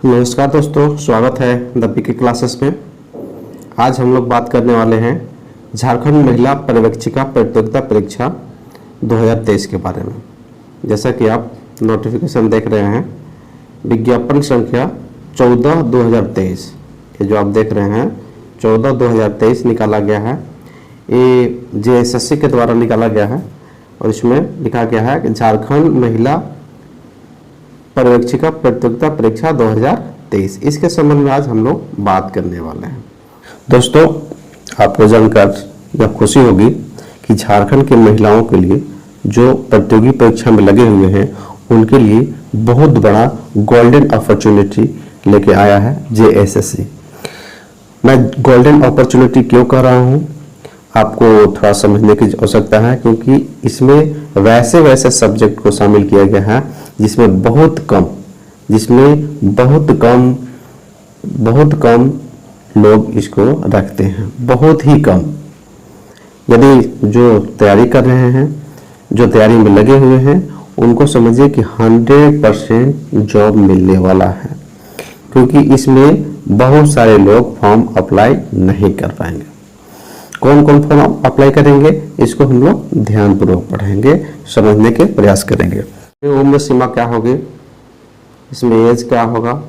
नमस्कार दोस्तों, स्वागत है द पीके क्लासेस में। आज हम लोग बात करने वाले हैं झारखंड महिला पर्यवेक्षिका प्रतियोगिता परीक्षा 2023 के बारे में। जैसा कि आप नोटिफिकेशन देख रहे हैं, विज्ञापन संख्या 14/2023, ये जो आप देख रहे हैं 14/2023 निकाला गया है। ये JSSC के द्वारा निकाला गया है और इसमें लिखा गया है कि झारखंड महिला पर्यवेक्षिका प्रतियोगिता परीक्षा 2023, इसके संबंध में आज हम लोग बात करने वाले हैं। दोस्तों, आपको जानकर यह खुशी होगी कि झारखंड की महिलाओं के लिए जो प्रतियोगी परीक्षा में लगे हुए हैं उनके लिए बहुत बड़ा गोल्डन अपॉर्चुनिटी लेके आया है JSSC। मैं गोल्डन अपॉर्चुनिटी क्यों कह रहा हूँ, आपको थोड़ा समझने की आवश्यकता है, क्योंकि इसमें वैसे सब्जेक्ट को शामिल किया गया है जिसमें बहुत कम लोग इसको रखते हैं, बहुत ही कम। यदि जो तैयारी कर रहे हैं, जो तैयारी में लगे हुए हैं, उनको समझिए कि 100% जॉब मिलने वाला है, क्योंकि इसमें बहुत सारे लोग फॉर्म अप्लाई नहीं कर पाएंगे। कौन कौन फॉर्म अप्लाई करेंगे, इसको हम लोग ध्यानपूर्वक पढ़ेंगे, समझने के प्रयास करेंगे। उम्र सीमा क्या होगी, इसमें एज क्या होगा,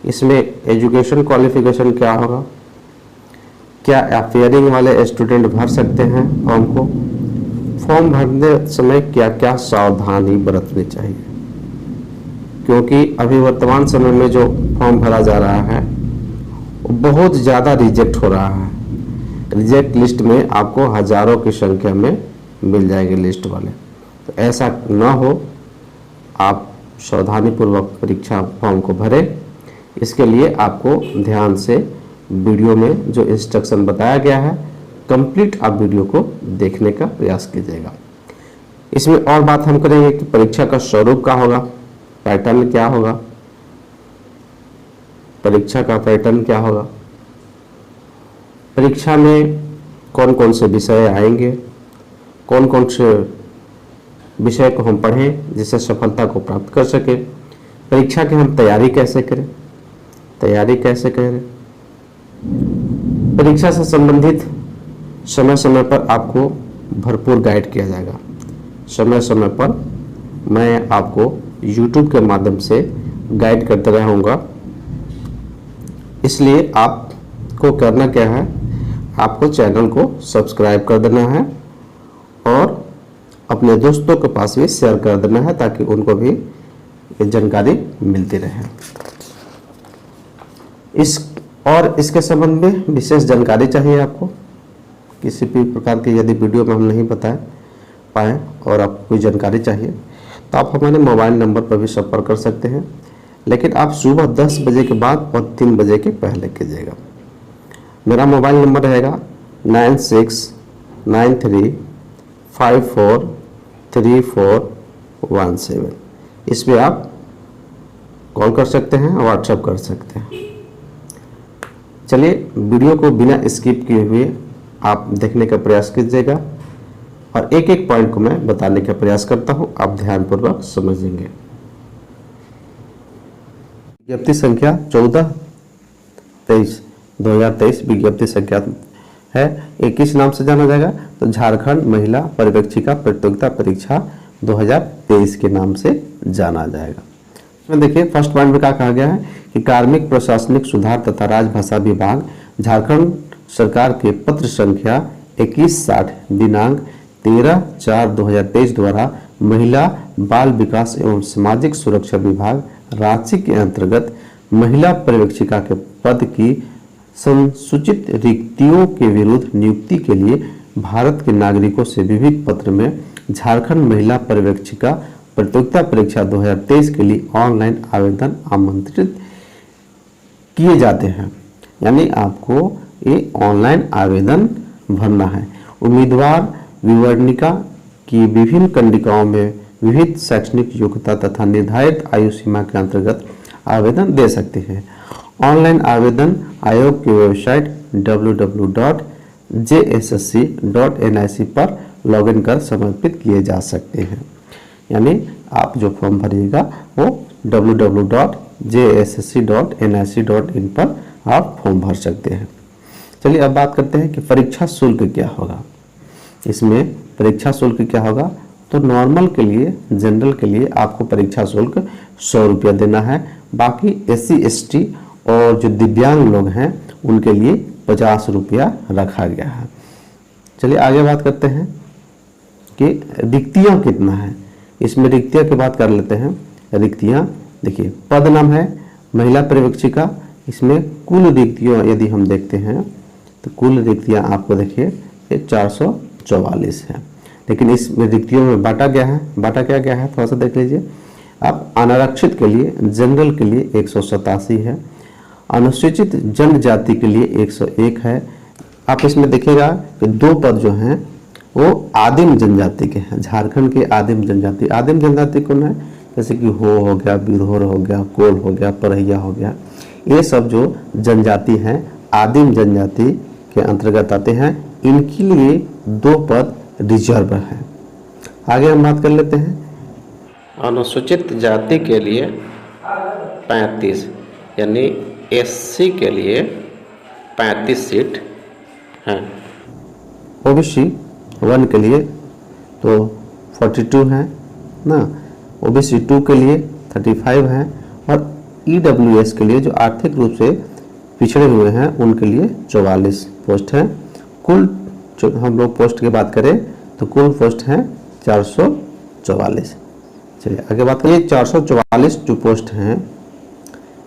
इसमें एजुकेशन क्वालिफिकेशन क्या होगा, क्या अफेयरिंग वाले स्टूडेंट भर सकते हैं फॉर्म को, फॉर्म भरने समय क्या क्या सावधानी बरतनी चाहिए, क्योंकि अभी वर्तमान समय में जो फॉर्म भरा जा रहा है वो बहुत ज़्यादा रिजेक्ट हो रहा है। रिजेक्ट लिस्ट में आपको हजारों की संख्या में मिल जाएंगे लिस्ट वाले, तो ऐसा ना हो, आप सावधानीपूर्वक परीक्षा फॉर्म को भरें। इसके लिए आपको ध्यान से वीडियो में जो इंस्ट्रक्शन बताया गया है, कंप्लीट आप वीडियो को देखने का प्रयास कीजिएगा। इसमें और बात हम करेंगे कि परीक्षा का स्वरूप क्या होगा, पैटर्न क्या होगा, परीक्षा का पैटर्न क्या होगा, परीक्षा में कौन कौन से विषय आएंगे, कौन कौन से विषय को हम पढ़ें जिससे सफलता को प्राप्त कर सके, परीक्षा की हम तैयारी कैसे करें, परीक्षा से संबंधित समय समय पर आपको भरपूर गाइड किया जाएगा। समय समय पर मैं आपको YouTube के माध्यम से गाइड करते रहूँगा। इसलिए आपको करना क्या है, आपको चैनल को सब्सक्राइब कर देना है और अपने दोस्तों के पास भी शेयर कर देना है, ताकि उनको भी ये जानकारी मिलती रहे। इसके संबंध में विशेष जानकारी चाहिए आपको, किसी भी प्रकार की यदि वीडियो में हम नहीं बता पाए और आपको कोई जानकारी चाहिए तो आप हमारे मोबाइल नंबर पर भी संपर्क कर सकते हैं, लेकिन आप सुबह 10 बजे के बाद और 3 बजे के पहले कीजिएगा। मेरा मोबाइल नंबर रहेगा 9693543417। इस पर आप कॉल कर सकते हैं, व्हाट्सएप कर सकते हैं। चलिए वीडियो को बिना स्किप किए हुए आप देखने का प्रयास कीजिएगा और एक एक पॉइंट को मैं बताने का प्रयास करता हूं, आप ध्यानपूर्वक समझेंगे। विज्ञप्ति संख्या 14/23/2023 विज्ञप्ति संख्या है। ये किस नाम से जाना जाएगा, तो झारखंड महिला पर्यवेक्षिका प्रतियोगिता परीक्षा 2023 के नाम से जाना जाएगा। इसमें देखिए फर्स्ट पॉइंट में क्या कहा गया है कि कार्मिक प्रशासनिक सुधार तथा राजभाषा विभाग झारखंड सरकार के पत्र संख्या 2160 दिनांक 13/4/2023 द्वारा महिला बाल विकास एवं सामाजिक सुरक्षा विभाग रांची के अंतर्गत महिला पर्यवेक्षिका के पद की संसूचित रिक्तियों के विरुद्ध नियुक्ति के लिए भारत के नागरिकों से विविध पत्र में झारखंड महिला पर्यवेक्षिका प्रतियोगिता परीक्षा 2023 के लिए ऑनलाइन आवेदन आमंत्रित किए जाते हैं। यानी आपको ये ऑनलाइन आवेदन भरना है। उम्मीदवार विवरणिका की विभिन्न कंडिकाओं में विविध शैक्षणिक योग्यता तथा निर्धारित आयु सीमा के अंतर्गत आवेदन दे सकते हैं। ऑनलाइन आवेदन आयोग की वेबसाइट www.jssc.nic पर लॉगिन कर समर्पित किए जा सकते हैं। यानी आप जो फॉर्म भरिएगा वो www.jssc.nic.in पर आप फॉर्म भर सकते हैं। चलिए अब बात करते हैं कि परीक्षा शुल्क क्या होगा। इसमें परीक्षा शुल्क क्या होगा, तो नॉर्मल के लिए, जनरल के लिए आपको परीक्षा शुल्क 100 रुपया देना है। बाकी SC ST और जो दिव्यांग लोग हैं उनके लिए 50 रुपया रखा गया है। चलिए आगे बात करते हैं कि रिक्तियाँ कितना है। इसमें रिक्तियाँ की बात कर लेते हैं। रिक्तियाँ देखिए, पद नाम है महिला पर्यवेक्षिका। इसमें कुल रिक्तियाँ यदि हम देखते हैं तो कुल रिक्तियाँ आपको देखिए ये 444 है। लेकिन इस रिक्तियों में बांटा गया है, बांटा क्या गया है थोड़ा सा देख लीजिए आप। अनारक्षित के लिए, जनरल के लिए 187 है, अनुसूचित जनजाति के लिए 101 है। आप इसमें देखिएगा कि 2 पद जो हैं वो आदिम जनजाति के हैं, झारखंड के आदिम जनजाति। आदिम जनजाति कौन है, जैसे कि हो गया, बिरहोर हो गया, कोल हो गया, परहिया हो गया, ये सब जो जनजाति हैं आदिम जनजाति के अंतर्गत आते हैं। इनके लिए 2 पद रिजर्व है। आगे हम बात कर लेते हैं अनुसूचित जाति के लिए 35, यानी SC के लिए 35 सीट हैं। OBC 1 के लिए तो 42 है ना, OBC 2 के लिए 35 है, और EWS के लिए जो आर्थिक रूप से पिछड़े हुए हैं उनके लिए 44 पोस्ट हैं। कुल हम लोग पोस्ट की बात करें तो कुल पोस्ट हैं 444। चलिए आगे बात करिए। 444 जो पोस्ट हैं,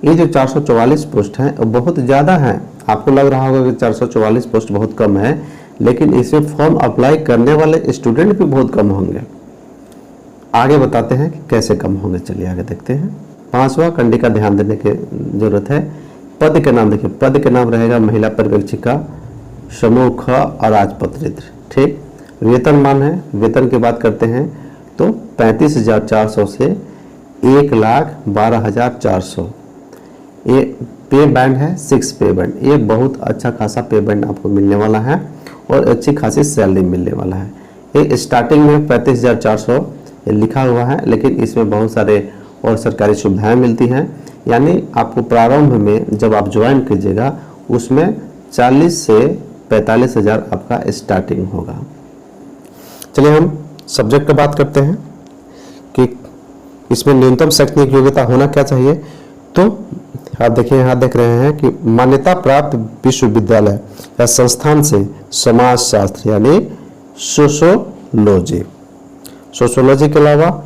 ये जो 444 पोस्ट हैं वो बहुत ज़्यादा हैं। आपको लग रहा होगा कि 444 पोस्ट बहुत कम है, लेकिन इसमें फॉर्म अप्लाई करने वाले स्टूडेंट भी बहुत कम होंगे। आगे बताते हैं कि कैसे कम होंगे। चलिए आगे देखते हैं। 5वां कंडिका ध्यान देने की जरूरत है। पद के नाम देखिए, पद के नाम रहेगा महिला पर्यवेक्षिका समूह ख अराजपत्रित। ठीक, वेतनमान है, वेतन की बात करते हैं तो 35,400 से 1,12,400। ये पे बैंड है, 6 पे बैंड। ये बहुत अच्छा खासा पे बैंड आपको मिलने वाला है और अच्छी खासी सैलरी मिलने वाला है। ये स्टार्टिंग में 35,400 लिखा हुआ है, लेकिन इसमें बहुत सारे और सरकारी सुविधाएं मिलती हैं। यानी आपको प्रारंभ में जब आप ज्वाइन कीजिएगा उसमें 40 से 45,000 आपका स्टार्टिंग होगा। चलिए हम सब्जेक्ट की बात करते हैं कि इसमें न्यूनतम शैक्षणिक योग्यता होना क्या चाहिए। तो आप देखिए, यहाँ देख रहे हैं कि मान्यता प्राप्त विश्वविद्यालय या संस्थान से समाजशास्त्र यानी सोशोलॉजी, सोशोलॉजी के अलावा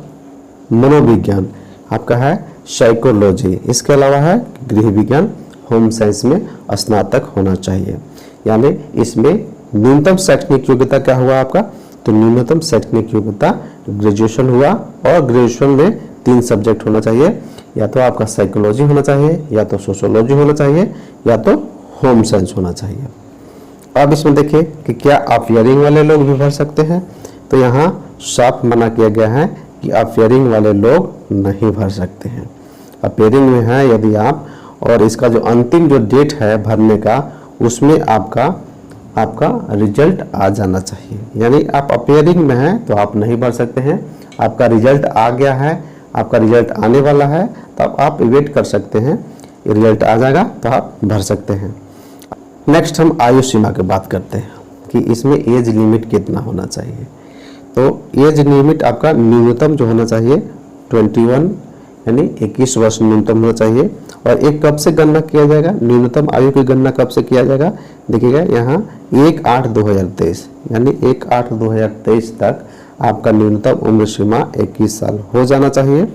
मनोविज्ञान आपका है साइकोलॉजी, इसके अलावा है गृह विज्ञान, होम साइंस में स्नातक होना चाहिए। यानी इसमें न्यूनतम शैक्षणिक योग्यता क्या हुआ आपका, तो न्यूनतम शैक्षणिक योग्यता ग्रेजुएशन हुआ, और ग्रेजुएशन में 3 सब्जेक्ट होना चाहिए, या तो आपका साइकोलॉजी होना चाहिए, या तो सोशोलॉजी होना चाहिए, या तो होम साइंस होना चाहिए। अब इसमें देखिए कि क्या अपियरिंग वाले लोग भी भर सकते हैं, तो यहाँ साफ मना किया गया है कि अपियरिंग वाले लोग नहीं भर सकते हैं। अपियरिंग में है यदि आप, और इसका जो अंतिम जो डेट है भरने का उसमें आपका रिजल्ट आ जाना चाहिए। यानी आप अपियरिंग में हैं तो आप नहीं भर सकते हैं, आपका रिजल्ट आ गया है, आपका रिजल्ट आने वाला है, तब आप वेट कर सकते हैं, रिजल्ट आ जाएगा तो आप भर सकते हैं। नेक्स्ट हम आयु सीमा की बात करते हैं कि इसमें एज लिमिट कितना होना चाहिए। तो एज लिमिट आपका न्यूनतम जो होना चाहिए 21 यानी 21 वर्ष न्यूनतम होना चाहिए। और एक कब से गणना किया जाएगा, न्यूनतम आयु की गणना कब से किया जाएगा, देखिएगा यहाँ 1/8/2023 यानी 1/8/2023 तक आपका न्यूनतम उम्र सीमा 21 साल हो जाना चाहिए।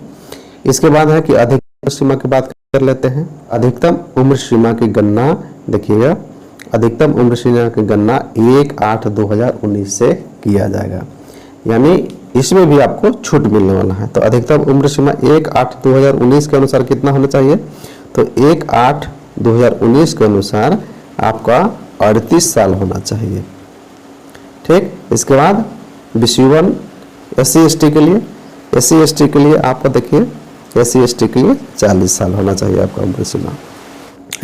इसके बाद है कि अधिकतम सीमा की बात कर लेते हैं। अधिकतम उम्र सीमा की गणना देखिएगा, अधिकतम उम्र सीमा की गणना 1/8/2019 से किया जाएगा, यानी इसमें भी आपको छूट मिलने वाला है। तो अधिकतम उम्र सीमा 1/8/2019 के अनुसार कितना होना चाहिए, तो 1/8/2019 के अनुसार आपका 38 साल होना चाहिए। ठीक, इसके बाद BC1 SC ST के लिए, SC ST के लिए आपको देखिए SC ST के लिए 40 साल होना चाहिए आपका उम्र सीमा।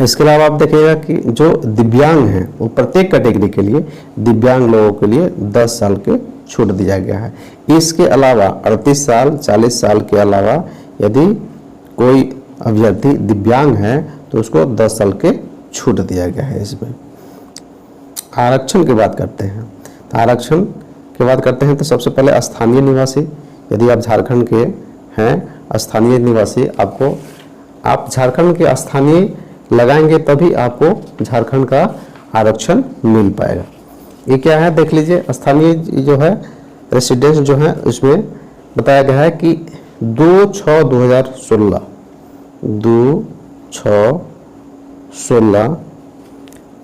इसके अलावा आप देखिएगा कि जो दिव्यांग हैं वो प्रत्येक कैटेगरी के लिए दिव्यांग लोगों के लिए 10 साल के छूट दिया गया है। इसके अलावा 38 साल 40 साल के अलावा यदि कोई अभ्यर्थी दिव्यांग है तो उसको 10 साल के छूट दिया गया है इसमें। आरक्षण की बात करते हैं तो आरक्षण की बात करते हैं तो सबसे पहले स्थानीय निवासी, यदि आप झारखंड के हैं स्थानीय निवासी, आप झारखंड के स्थानीय लगाएंगे तभी आपको झारखंड का आरक्षण मिल पाएगा। ये क्या है देख लीजिए, स्थानीय जो है रेसिडेंस जो है उसमें बताया गया है कि 2/6/2016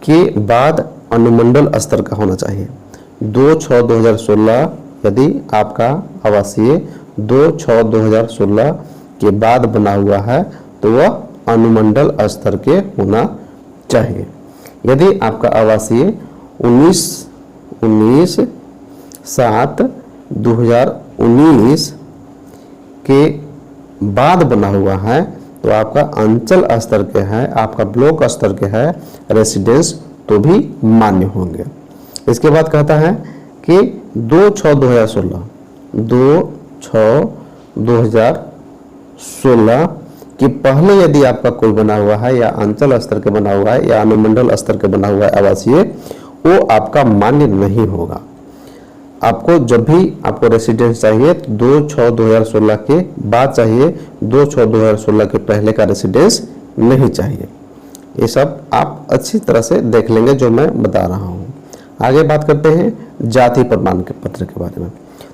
के बाद अनुमंडल स्तर का होना चाहिए। 2/6/2016 यदि आपका आवासीय 2/6/2016 के बाद बना हुआ है तो वह अनुमंडल स्तर के होना चाहिए। यदि आपका आवासीय 19/7/2019 के बाद बना हुआ है तो आपका अंचल स्तर के है, आपका ब्लॉक स्तर के है रेसिडेंस तो भी मान्य होंगे। इसके बाद कहता है कि 2/6/2016 कि पहले यदि आपका कोई बना हुआ है या अंचल स्तर के बना हुआ है या अनुमंडल स्तर के बना हुआ है आवासीय, वो आपका मान्य नहीं होगा। आपको जब भी आपको रेसिडेंस चाहिए तो 2/6/2016 के बाद चाहिए, 2/6/2016 के पहले का रेसिडेंस नहीं चाहिए। ये सब आप अच्छी तरह से देख लेंगे जो मैं बता रहा हूँ। आगे बात करते हैं जाति प्रमाण के पत्र के बारे में।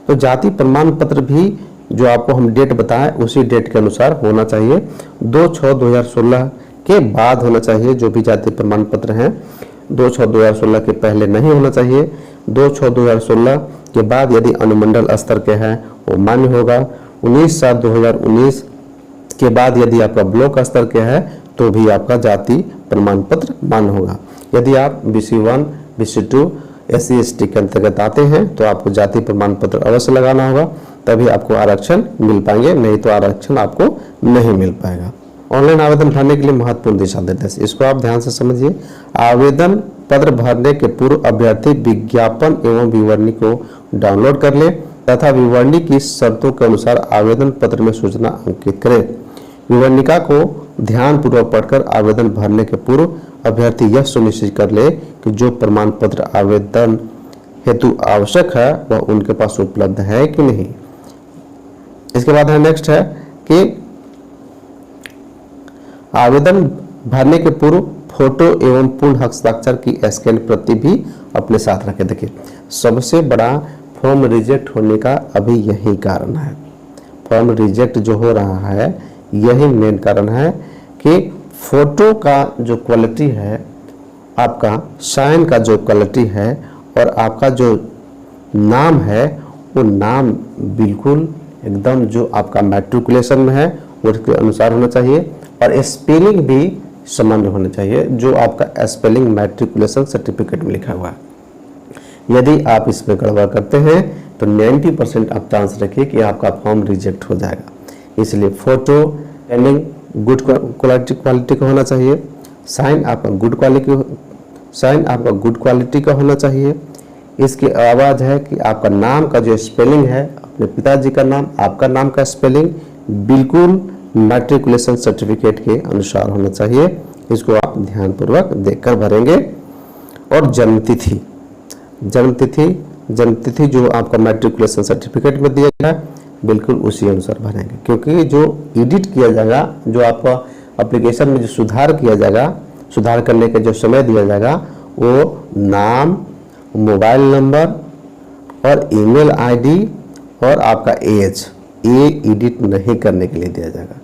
तो जाति प्रमाण पत्र भी जो आपको हम डेट बताएं उसी डेट के अनुसार होना चाहिए। 2/6/2016 के बाद होना चाहिए जो भी जाति प्रमाण पत्र हैं। 2/6/2016 के पहले नहीं होना चाहिए। 2/6/2016 के बाद यदि अनुमंडल स्तर के हैं वो मान्य होगा। 19/7/2019 के बाद यदि आपका ब्लॉक स्तर के है तो भी आपका जाति प्रमाण पत्र मान्य होगा। यदि आप BC1 BC2 SC ST के अंतर्गत आते हैं तो आपको जाति प्रमाण पत्र अवश्य लगाना होगा, तभी आपको आरक्षण मिल पाएंगे, नहीं तो आरक्षण आपको नहीं मिल पाएगा। ऑनलाइन आवेदन भरने के लिए महत्वपूर्ण दिशा निर्देश, इसको आप ध्यान से समझिए। आवेदन पत्र भरने के पूर्व अभ्यर्थी विज्ञापन एवं विवरणी को डाउनलोड कर ले तथा विवरणी की शर्तों के अनुसार आवेदन पत्र में सूचना अंकित करें। विवरणिका को ध्यान पूर्वक पढ़कर आवेदन भरने के पूर्व अभ्यर्थी यह सुनिश्चित कर ले कि जो प्रमाण पत्र आवेदन हेतु आवश्यक है वह उनके पास उपलब्ध है कि नहीं। इसके बाद है नेक्स्ट है कि आवेदन भरने के पूर्व फोटो एवं पूर्ण हस्ताक्षर की स्कैन प्रति भी अपने साथ रखें। देखिए सबसे बड़ा फॉर्म रिजेक्ट होने का अभी यही कारण है। फॉर्म रिजेक्ट जो हो रहा है यही मेन कारण है कि फोटो का जो क्वालिटी है, आपका साइन का जो क्वालिटी है और आपका जो नाम है वो नाम बिल्कुल एकदम जो आपका मैट्रिकुलेशन में है उसके अनुसार होना चाहिए और स्पेलिंग भी सामान्य होना चाहिए जो आपका स्पेलिंग मैट्रिकुलेशन सर्टिफिकेट में लिखा हुआ है। यदि आप इसमें गड़बड़ करते हैं तो 90% आप चांस रखिए कि आपका फॉर्म रिजेक्ट हो जाएगा। इसलिए फोटो स्पेलिंग गुड क्वालिटी का होना चाहिए, साइन आपका गुड क्वालिटी का होना चाहिए। इसके आवाज़ है कि आपका नाम का जो स्पेलिंग है, अपने पिताजी का नाम, आपका नाम का स्पेलिंग बिल्कुल मैट्रिकुलेशन सर्टिफिकेट के अनुसार होना चाहिए। इसको आप ध्यानपूर्वक देखकर भरेंगे। और जन्मतिथि जो आपका मैट्रिकुलेशन सर्टिफिकेट में दिया गया है बिल्कुल उसी अनुसार भरेंगे, क्योंकि जो एडिट किया जाएगा, जो आपका एप्लीकेशन में जो सुधार किया जाएगा, सुधार करने के जो समय दिया जाएगा वो नाम, मोबाइल नंबर और ईमेल आईडी और आपका एज, ये एडिट नहीं करने के लिए दिया जाएगा।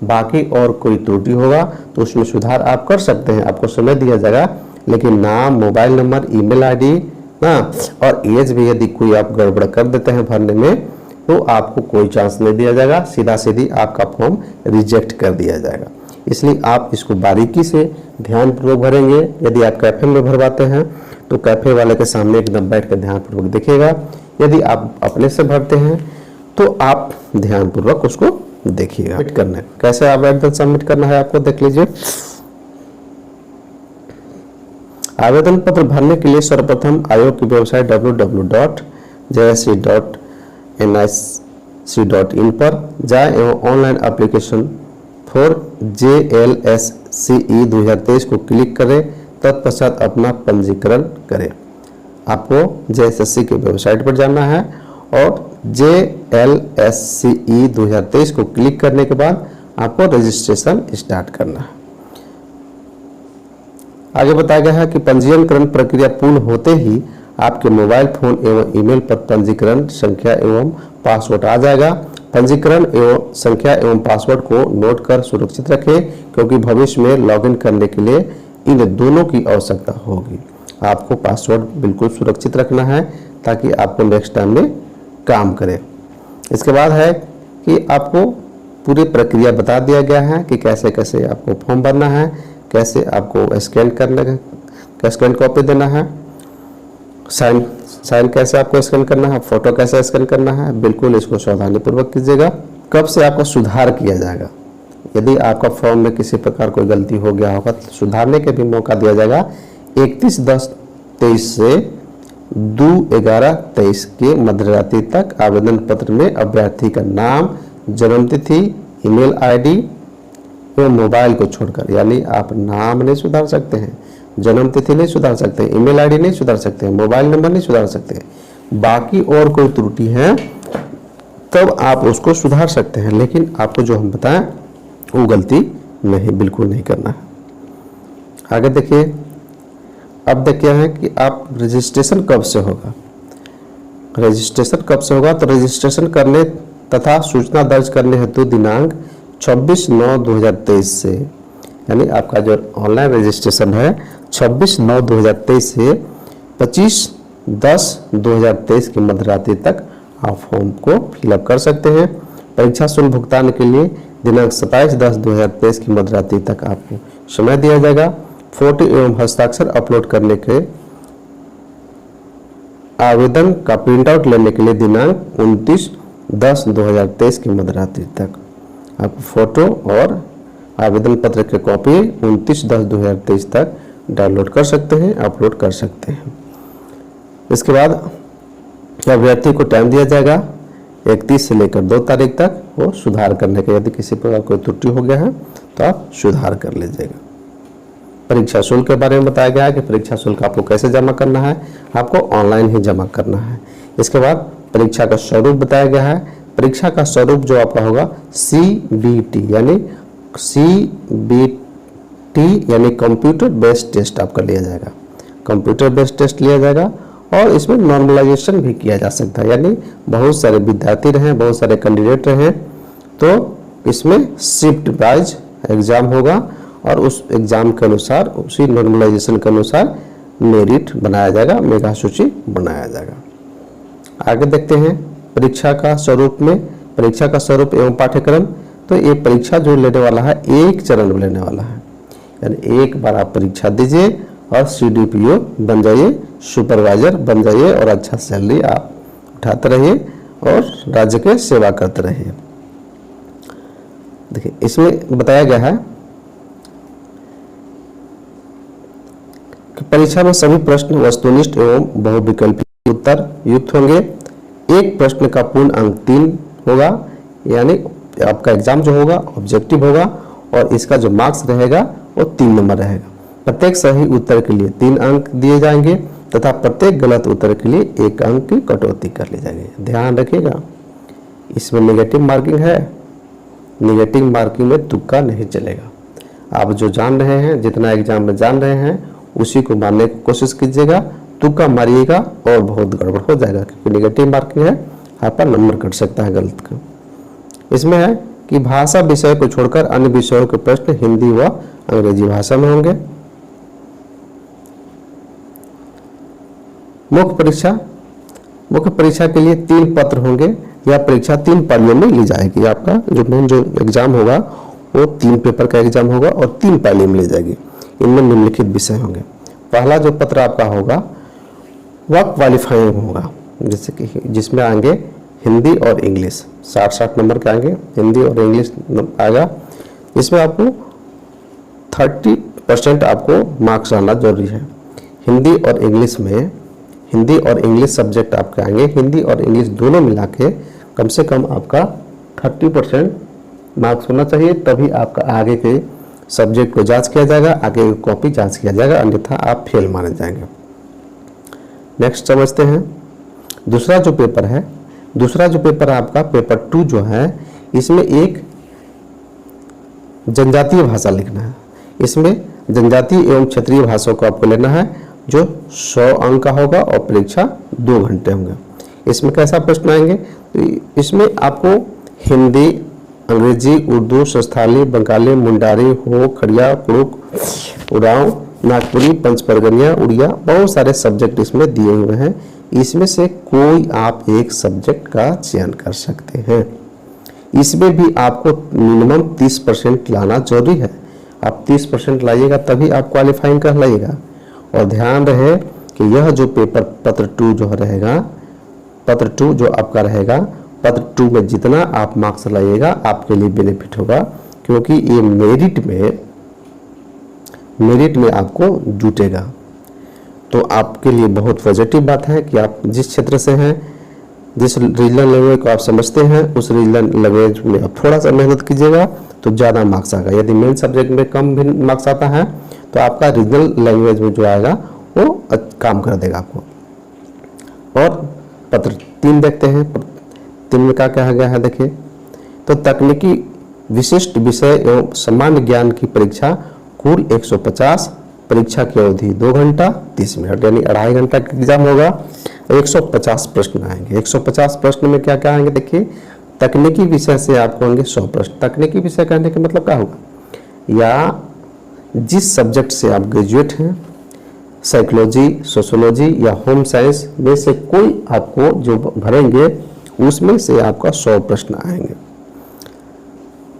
बाकी और कोई त्रुटि होगा तो उसमें सुधार आप कर सकते हैं, आपको समय दिया जाएगा, लेकिन नाम, मोबाइल नंबर, ईमेल आईडी और एज भी यदि कोई आप गड़बड़ कर देते हैं भरने में तो आपको कोई चांस नहीं दिया जाएगा, सीधा सीधी आपका फॉर्म रिजेक्ट कर दिया जाएगा। इसलिए आप इसको बारीकी से ध्यानपूर्वक भरेंगे। यदि आप कैफे में भरवाते हैं तो कैफे वाले के सामने एकदम बैठ कर ध्यानपूर्वक देखिएगा। यदि आप अपने से भरते हैं तो आप ध्यानपूर्वक उसको देखिएगा। सबमिट करना है, कैसे आवेदन सबमिट करना है आपको देख लीजिए। आवेदन पत्र भरने के लिए सर्वप्रथम आयोग की वेबसाइट www.jsc.nic.in पर जाएं एवं ऑनलाइन एप्लीकेशन फॉर JLSCE 2023 को क्लिक करें, तत्पश्चात अपना पंजीकरण करें। आपको JSSC की वेबसाइट पर जाना है और JLSCE 2023 को क्लिक करने के बाद आपको रजिस्ट्रेशन स्टार्ट करना है। आगे बताया गया है कि पंजीकरण प्रक्रिया पूर्ण होते ही आपके मोबाइल फोन एवं ईमेल पर पंजीकरण संख्या एवं पासवर्ड आ जाएगा। पंजीकरण एवं संख्या एवं पासवर्ड को नोट कर सुरक्षित रखें, क्योंकि भविष्य में लॉगिन करने के लिए इन दोनों की आवश्यकता होगी। आपको पासवर्ड बिल्कुल सुरक्षित रखना है ताकि आपको नेक्स्ट टाइम में काम करे। इसके बाद है कि आपको पूरी प्रक्रिया बता दिया गया है कि कैसे कैसे आपको फॉर्म भरना है, कैसे आपको स्कैन करने का स्कैन कॉपी देना है, साइन कैसे आपको स्कैन करना है, फोटो कैसे स्कैन करना है। बिल्कुल इसको सावधानीपूर्वक कीजिएगा। कब से आपका सुधार किया जाएगा, यदि आपका फॉर्म में किसी प्रकार कोई गलती हो गया होगा तो सुधारने के भी मौका दिया जाएगा। 31/10/23 से 2/11/23 के मध्यरात्रि तक आवेदन पत्र में अभ्यर्थी का नाम, जन्मतिथि, ईमेल आईडी एवं मोबाइल को छोड़कर, यानी आप नाम नहीं सुधार सकते हैं, जन्मतिथि नहीं सुधार सकते, ईमेल आईडी नहीं सुधार सकते, मोबाइल नंबर नहीं सुधार सकते, बाकी और कोई त्रुटि है तब आप उसको सुधार सकते हैं, लेकिन आपको जो हम बताएं वो गलती नहीं, बिल्कुल नहीं करना है। आगे देखिए, अब देखिए है कि आप रजिस्ट्रेशन कब से होगा। रजिस्ट्रेशन कब से होगा तो रजिस्ट्रेशन करने तथा सूचना दर्ज करने हेतु दिनांक 26/9/2023 से, यानी आपका जो ऑनलाइन रजिस्ट्रेशन है 26/9/2023 से 25/10/2023 की मध्यरात्रि तक आप फॉर्म को फिलअप कर सकते हैं। परीक्षा शुल्क भुगतान के लिए दिनांक 27/10/2023 की मध्यरात्रि तक आपको समय दिया जाएगा। फोटो एवं हस्ताक्षर अपलोड करने के आवेदन का प्रिंटआउट लेने के लिए दिनांक 29/10/2023 की मध्यरात्रि तक आपको फोटो और आवेदन पत्र की कॉपी 29/10/2023 तक डाउनलोड कर सकते हैं, अपलोड कर सकते हैं। इसके बाद अभ्यर्थी को टाइम दिया जाएगा 31 से लेकर 2 तारीख तक वो सुधार करने के, यदि किसी प्रकार कोई त्रुटि हो गया है तो आप सुधार कर लीजिएगा। परीक्षा शुल्क के बारे में बताया गया है कि परीक्षा शुल्क आपको कैसे जमा करना है, आपको ऑनलाइन ही जमा करना है। इसके बाद परीक्षा का स्वरूप बताया गया है। परीक्षा का स्वरूप जो आपका होगा CBT यानी कंप्यूटर बेस्ड टेस्ट आपका लिया जाएगा। कंप्यूटर बेस्ड टेस्ट लिया जाएगा और इसमें नॉर्मलाइजेशन भी किया जा सकता है, यानी बहुत सारे विद्यार्थी रहें, बहुत सारे कैंडिडेट रहें तो इसमें शिफ्ट वाइज एग्जाम होगा और उस एग्जाम के अनुसार, उसी नॉर्मलाइजेशन के अनुसार मेरिट बनाया जाएगा, मेधा सूची बनाया जाएगा। आगे देखते हैं परीक्षा का स्वरूप में, परीक्षा का स्वरूप एवं पाठ्यक्रम। तो ये परीक्षा जो लेने वाला है एक चरण में लेने वाला है, यानी एक बार आप परीक्षा दीजिए और CDPO बन जाइए, सुपरवाइजर बन जाइए और अच्छा सैलरी आप उठाते रहिए और राज्य के सेवा करते रहिए। देखिए इसमें बताया गया है कि परीक्षा में सभी प्रश्न वस्तुनिष्ठ एवं बहुविकल्पी उत्तर युक्त होंगे। एक प्रश्न का पूर्ण अंक 3 होगा, यानी आपका एग्जाम जो होगा ऑब्जेक्टिव होगा और इसका जो मार्क्स रहेगा वो 3 नंबर रहेगा। प्रत्येक सही उत्तर के लिए 3 अंक दिए जाएंगे तथा प्रत्येक गलत उत्तर के लिए 1 अंक की कटौती कर ली जाएगी। ध्यान रखिएगा, इसमें नेगेटिव मार्किंग है, नेगेटिव मार्किंग में तुक्का नहीं चलेगा। आप जो जान रहे हैं, जितना एग्जाम में जान रहे हैं उसी को मानने की कोशिश कीजिएगा। तुक्का मारिएगा और बहुत गड़बड़ हो जाएगा, क्योंकि नेगेटिव मार्किंग है, आपका नंबर कट सकता है गलत का। इसमें है कि भाषा विषय को छोड़कर अन्य विषयों के प्रश्न हिंदी व अंग्रेजी भाषा में होंगे। मुख्य परीक्षा के लिए 3 पत्र होंगे। यह परीक्षा 3 पालियों में ली जाएगी। आपका जो मेन जो एग्जाम होगा वो 3 पेपर का एग्जाम होगा और 3 पालियों में ली जाएगी। इनमें निम्नलिखित विषय होंगे। पहला जो पत्र आपका होगा वह क्वालिफाइंग होगा, जैसे कि जिसमें आएंगे हिंदी और इंग्लिश, 60 नंबर के आएंगे, हिंदी और इंग्लिश आएगा। इसमें आपको 30% आपको मार्क्स आना जरूरी है। हिंदी और इंग्लिश में, हिंदी और इंग्लिश सब्जेक्ट आपके आएंगे, हिंदी और इंग्लिश दोनों मिला के कम से कम आपका 30% मार्क्स होना चाहिए, तभी आपका आगे के सब्जेक्ट को जांच किया जाएगा, आगे की कॉपी जांच किया जाएगा, अन्यथा आप फेल माने जाएंगे। नेक्स्ट समझते हैं दूसरा जो पेपर है। दूसरा जो पेपर है आपका पेपर 2 जो है, इसमें एक जनजातीय भाषा लिखना है। इसमें जनजातीय एवं क्षेत्रीय भाषाओं को आपको लेना है, जो 100 अंक का होगा और परीक्षा 2 घंटे होंगे। इसमें कैसा प्रश्न आएंगे, तो इसमें आपको हिंदी, अंग्रेजी, उर्दू, संस्थाली, बंगाली, मुंडारी, हो, खड़िया, कुड़ुक, उरांव, नागपुरी, पंचपरगनिया, उड़िया, बहुत सारे सब्जेक्ट इसमें दिए हुए हैं। इसमें से कोई आप एक सब्जेक्ट का चयन कर सकते हैं। इसमें भी आपको मिनिमम 30% लाना जरूरी है। आप 30% लाइएगा तभी आप क्वालिफाइंग कर लाइएगा। और ध्यान रहे कि यह जो पेपर पत्र 2 जो रहेगा, पत्र 2 जो आपका रहेगा, पत्र 2 में जितना आप मार्क्स लाइएगा आपके लिए बेनिफिट होगा, क्योंकि ये मेरिट में आपको जुटेगा। तो आपके लिए बहुत पॉजिटिव बात है कि आप जिस क्षेत्र से हैं, जिस रीजनल लैंग्वेज को आप समझते हैं, उस रीजनल लैंग्वेज में आप थोड़ा सा मेहनत कीजिएगा तो ज़्यादा मार्क्स आएगा। यदि मेन सब्जेक्ट में कम भी मार्क्स आता है तो आपका रीजनल लैंग्वेज में जो आएगा वो काम कर देगा आपको। और पत्र 3 देखते हैं। 3 में क्या कहा गया है, देखिए तो तकनीकी विशिष्ट विषय एवं सामान्य ज्ञान की परीक्षा कुल 150, परीक्षा की अवधि 2 घंटा 30 मिनट, यानी 2.5 घंटा का एग्जाम होगा। 150 प्रश्न आएंगे। 150 प्रश्न में क्या क्या आएंगे, देखिए तकनीकी विषय से आपको आएंगे 100 प्रश्न। तकनीकी विषय कहने का मतलब क्या होगा, या जिस सब्जेक्ट से आप ग्रेजुएट हैं, साइकोलॉजी, सोशियोलॉजी या होम साइंस में से कोई आपको जो भरेंगे उसमें से आपका 100 प्रश्न आएंगे।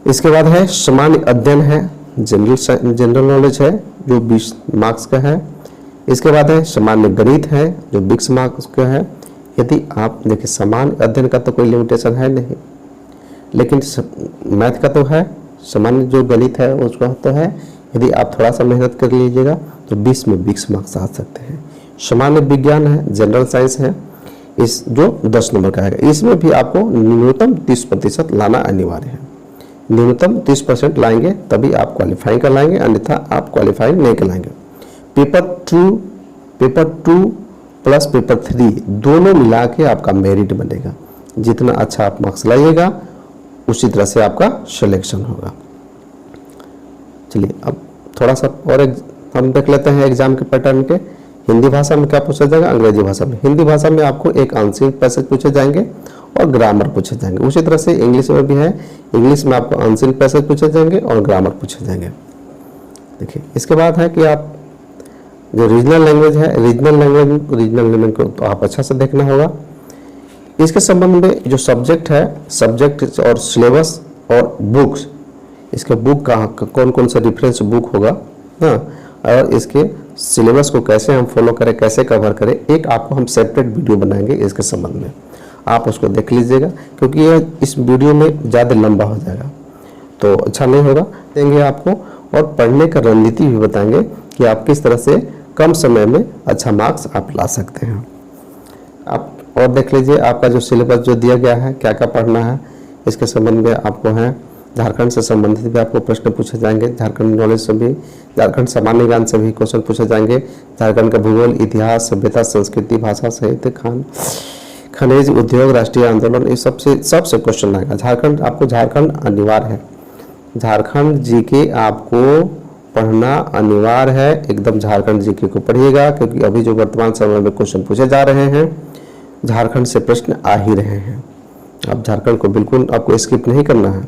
इसके बाद है सामान्य अध्ययन है, जनरल नॉलेज है जो 20 मार्क्स का है। इसके बाद है सामान्य गणित है जो 20 मार्क्स का है। यदि आप देखिए सामान्य अध्ययन का तो कोई लिमिटेशन है नहीं, लेकिन मैथ का तो है, सामान्य जो गणित है उसका तो है। यदि आप थोड़ा सा मेहनत कर लीजिएगा तो 20 में 20 मार्क्स आ सकते हैं। सामान्य विज्ञान है, जनरल साइंस है, इस जो 10 नंबर का है, इसमें भी आपको न्यूनतम 30% लाना अनिवार्य है। न्यूनतम 30% लाएंगे तभी आप क्वालिफाई कर लाएंगे, अन्यथा आप क्वालिफाई नहीं कर लाएंगे। पेपर 2 प्लस पेपर 3 दोनों मिला के आपका मेरिट बनेगा। जितना अच्छा आप मार्क्स लाइएगा उसी तरह से आपका सिलेक्शन होगा। चलिए अब थोड़ा सा और हम देख लेते हैं एग्जाम के पैटर्न के। हिंदी भाषा में क्या पूछा जाएगा, अंग्रेजी भाषा में। हिंदी भाषा में आपको एक आंसरिंग पैसेज पूछे जाएंगे और ग्रामर पूछे जाएंगे। उसी तरह से इंग्लिश में भी है, इंग्लिश में आपको आंसरिंग पैसेज पूछे जाएंगे और ग्रामर पूछे जाएंगे। देखिए इसके बाद है कि आप जो रीजनल लैंग्वेज है, रीजनल लैंग्वेज को तो आप अच्छा से देखना होगा। इसके संबंध में जो सब्जेक्ट है, सब्जेक्ट और सिलेबस और बुक्स, इसके बुक कौन कौन सा रेफरेंस बुक होगा, हाँ, और इसके सिलेबस को कैसे हम फॉलो करें, कैसे कवर करें, एक आपको हम सेपरेट वीडियो बनाएंगे इसके संबंध में। आप उसको देख लीजिएगा, क्योंकि यह इस वीडियो में ज़्यादा लंबा हो जाएगा तो अच्छा नहीं होगा। देंगे आपको और पढ़ने का रणनीति भी बताएंगे कि आप किस तरह से कम समय में अच्छा मार्क्स आप ला सकते हैं। आप और देख लीजिए आपका जो सिलेबस जो दिया गया है, क्या क्या पढ़ना है, इसके संबंध में आपको है। झारखंड से संबंधित भी आपको प्रश्न पूछे जाएंगे, झारखंड नॉलेज से भी, झारखंड सामान्य ज्ञान से भी क्वेश्चन पूछे जाएंगे। झारखंड का भूगोल, इतिहास, सभ्यता, संस्कृति, भाषा, साहित्य, खनिज, उद्योग, राष्ट्रीय आंदोलन, ये सबसे क्वेश्चन आएगा। झारखंड आपको झारखंड अनिवार्य है, झारखंड जीके आपको पढ़ना अनिवार्य है। एकदम झारखंड जीके को पढ़िएगा, क्योंकि अभी जो वर्तमान समय में क्वेश्चन पूछे जा रहे हैं झारखंड से प्रश्न आ ही रहे हैं। आप झारखंड को बिल्कुल आपको स्किप नहीं करना है।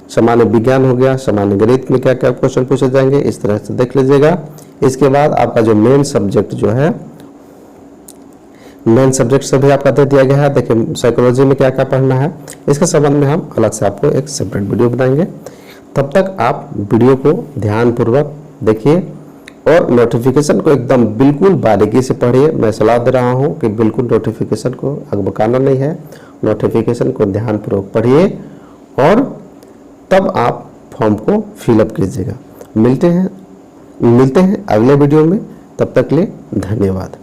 सामान्य विज्ञान हो गया, सामान्य गणित में क्या क्या क्वेश्चन पूछे जाएंगे, इस तरह से देख लीजिएगा। इसके बाद आपका जो मेन सब्जेक्ट जो है, मेन सब्जेक्ट से भी आपका दे दिया गया है। देखिए साइकोलॉजी में क्या क्या पढ़ना है, इसके संबंध में हम अलग से आपको एक सेपरेट वीडियो बनाएंगे। तब तक आप वीडियो को ध्यानपूर्वक देखिए और नोटिफिकेशन को एकदम बिल्कुल बारीकी से पढ़िए। मैं सलाह दे रहा हूं कि बिल्कुल नोटिफिकेशन को अगबकाना नहीं है, नोटिफिकेशन को ध्यानपूर्वक पढ़िए और तब आप फॉर्म को फिलअप कीजिएगा। मिलते हैं अगले वीडियो में, तब तक के लिए धन्यवाद।